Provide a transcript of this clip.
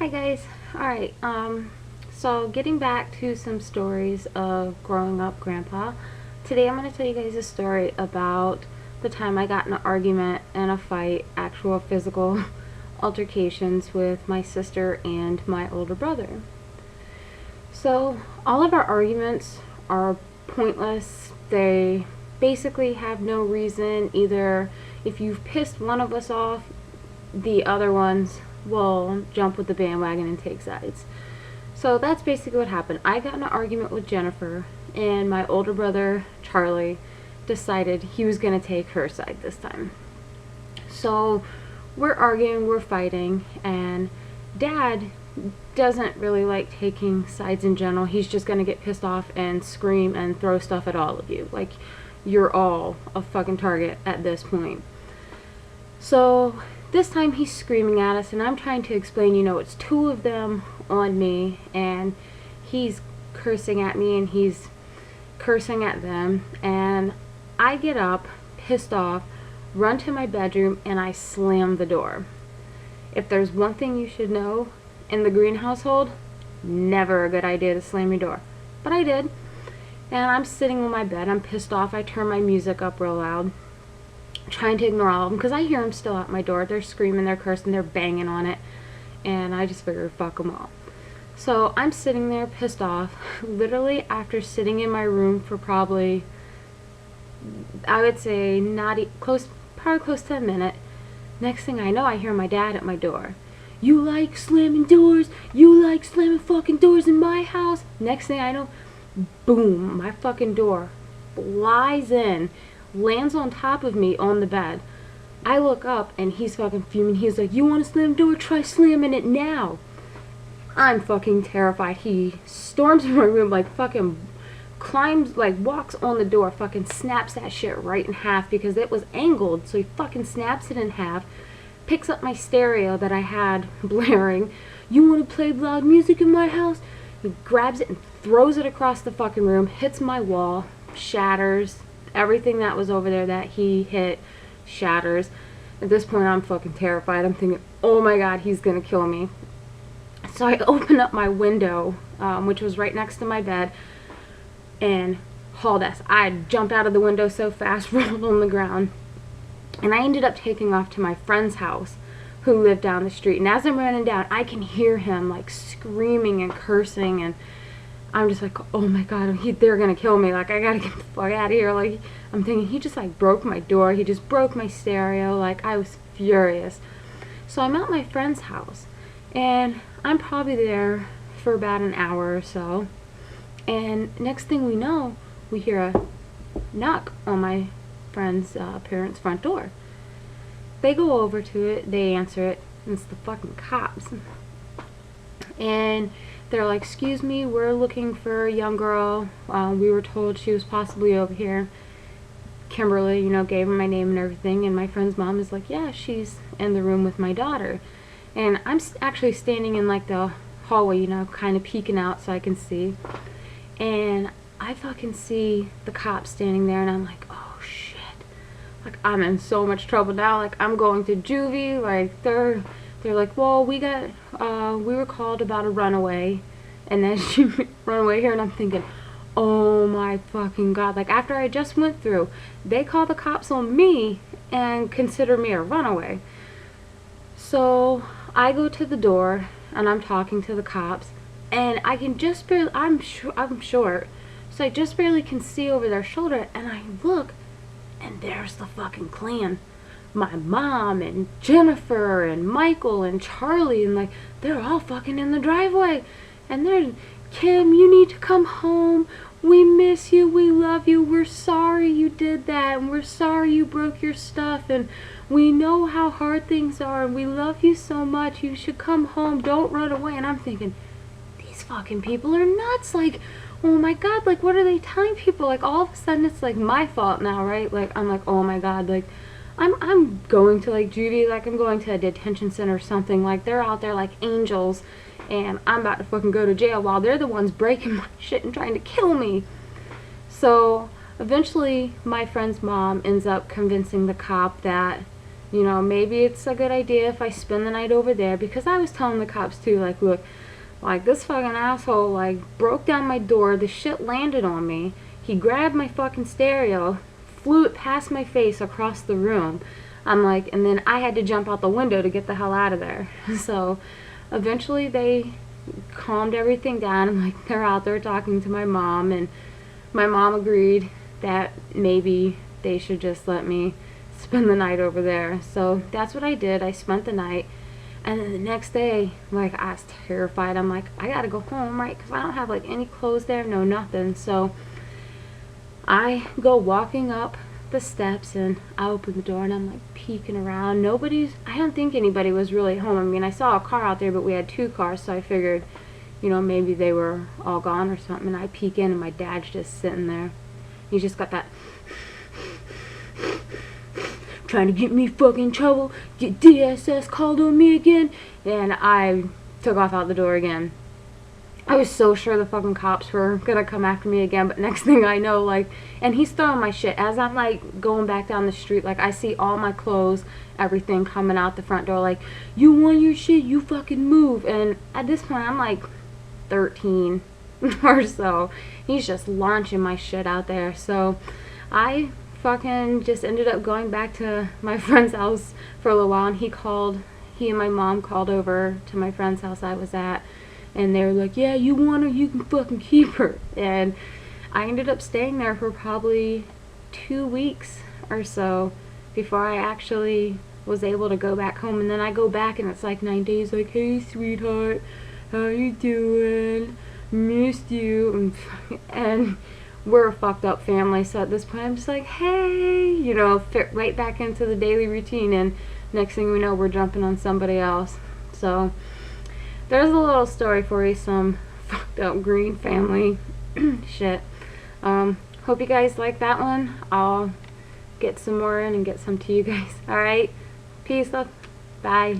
Hi guys. Alright, so getting back to some stories of growing up grandpa. Today I'm going to tell you guys a story about the time I got in an argument and a fight, actual physical altercations with my sister and my older brother. So all of our arguments are pointless. They basically have no reason. Either if you've pissed one of us off, the other ones will jump with the bandwagon and take sides. So that's basically what happened. I got in an argument with Jennifer, and my older brother Charlie decided he was going to take her side this time. So we're arguing, we're fighting, and Dad doesn't really like taking sides in general. He's just going to get pissed off and scream and throw stuff at all of you. Like, you're all a fucking target at this point. So this time he's screaming at us, and I'm trying to explain, it's two of them on me, and he's cursing at me and he's cursing at them, and I get up, pissed off, run to my bedroom, and I slam the door. If there's one thing you should know in the Green household, never a good idea to slam your door. But I did, and I'm sitting on my bed, I'm pissed off, I turn my music up real loud, trying to ignore all of them, because I hear them still at my door. They're screaming, they're cursing, they're banging on it, and I just figured, fuck them all. So I'm sitting there pissed off, literally after sitting in my room for probably, I would say, probably close to a minute. Next thing I know, I hear my dad at my door. You like slamming doors? You like slamming fucking doors in my house? Next thing I know, boom, my fucking door flies in, lands on top of me on the bed. I look up and he's fucking fuming. He's like, you want to slam the door? Try slamming it now. I'm fucking terrified. He storms in my room, like fucking climbs, like walks on the door, fucking snaps that shit right in half because it was angled. So he fucking snaps it in half, picks up my stereo that I had blaring. You want to play loud music in my house? He grabs it and throws it across the fucking room, hits my wall, shatters. Everything that was over there that he hit shatters. At this point, I'm fucking terrified. I'm thinking, oh my god, he's gonna kill me. So I open up my window, which was right next to my bed, and hauled ass. I jumped out of the window so fast, rolled on the ground, and I ended up taking off to my friend's house, who lived down the street. And as I'm running down, I can hear him like screaming and cursing, and I'm just like, oh my god, they're gonna kill me. Like, I gotta get the fuck out of here. Like, I'm thinking, he just like broke my door. He just broke my stereo. Like, I was furious. So I'm at my friend's house, and I'm probably there for about an hour or so. And next thing we know, we hear a knock on my friend's parents' front door. They go over to it, they answer it, and it's the fucking cops. And they're like, excuse me, we're looking for a young girl. We were told she was possibly over here. Kimberly, gave her my name and everything. And my friend's mom is like, yeah, she's in the room with my daughter. And I'm actually standing in like the hallway, kind of peeking out so I can see. And I fucking see the cops standing there, and I'm like, oh shit. Like, I'm in so much trouble now. Like, I'm going to juvie. Like, they're like, well, we were called about a runaway, and then she run away here, and I'm thinking, oh my fucking god. Like, after I just went through, they call the cops on me and consider me a runaway. So I go to the door, and I'm talking to the cops, and I can just barely, I'm short, so I just barely can see over their shoulder, and I look, and there's the fucking clan. My mom and Jennifer and Michael and Charlie, and like, they're all fucking in the driveway, and they're, Kim, you need to come home, we miss you, we love you, we're sorry you did that, and we're sorry you broke your stuff, and we know how hard things are, and we love you so much, you should come home, don't run away. And I'm thinking, these fucking people are nuts. Like, oh my god, like, what are they telling people? Like, all of a sudden it's like my fault now, right? Like, I'm like, oh my god, like, I'm going to like juvie, like I'm going to a detention center or something. Like, they're out there like angels, and I'm about to fucking go to jail while they're the ones breaking my shit and trying to kill me. So eventually my friend's mom ends up convincing the cop that You know, maybe it's a good idea if I spend the night over there, because I was telling the cops too, like, look, like, this fucking asshole, like, broke down my door, the shit landed on me, he grabbed my fucking stereo, flew it past my face across the room. I'm like, and then I had to jump out the window to get the hell out of there. So eventually they calmed everything down, and like, they're out there talking to my mom, and my mom agreed that maybe they should just let me spend the night over there. So that's what I did. I spent the night, and then the next day, like, I was terrified. I'm like, I gotta go home, right? Because I don't have like any clothes there, no nothing. So I go walking up the steps, and I open the door, and I'm like peeking around. I don't think anybody was really home. I mean, I saw a car out there, but we had 2 cars, so I figured, you know, maybe they were all gone or something. And I peek in, and my dad's just sitting there. He just got that trying to get me fucking trouble, get DSS called on me again, and I took off out the door again. I was so sure the fucking cops were gonna come after me again, but next thing I know, like, and he's throwing my shit as I'm like going back down the street. Like, I see all my clothes, everything coming out the front door, like, you want your shit, you fucking move. And at this point I'm like 13 or so. He's just launching my shit out there. So I fucking just ended up going back to my friend's house for a little while, and he and my mom called over to my friend's house I was at, and they were like, yeah, you want her, you can fucking keep her. And I ended up staying there for probably 2 weeks or so before I actually was able to go back home. And then I go back, and it's like 9 days, like, hey sweetheart, how you doing, missed you. And we're a fucked up family, so at this point I'm just like, hey, you know, fit right back into the daily routine, and next thing we know, we're jumping on somebody else. So there's a little story for you, some fucked up green family shit. Hope you guys like that one. I'll get some more in and get some to you guys. Alright, peace, love, bye.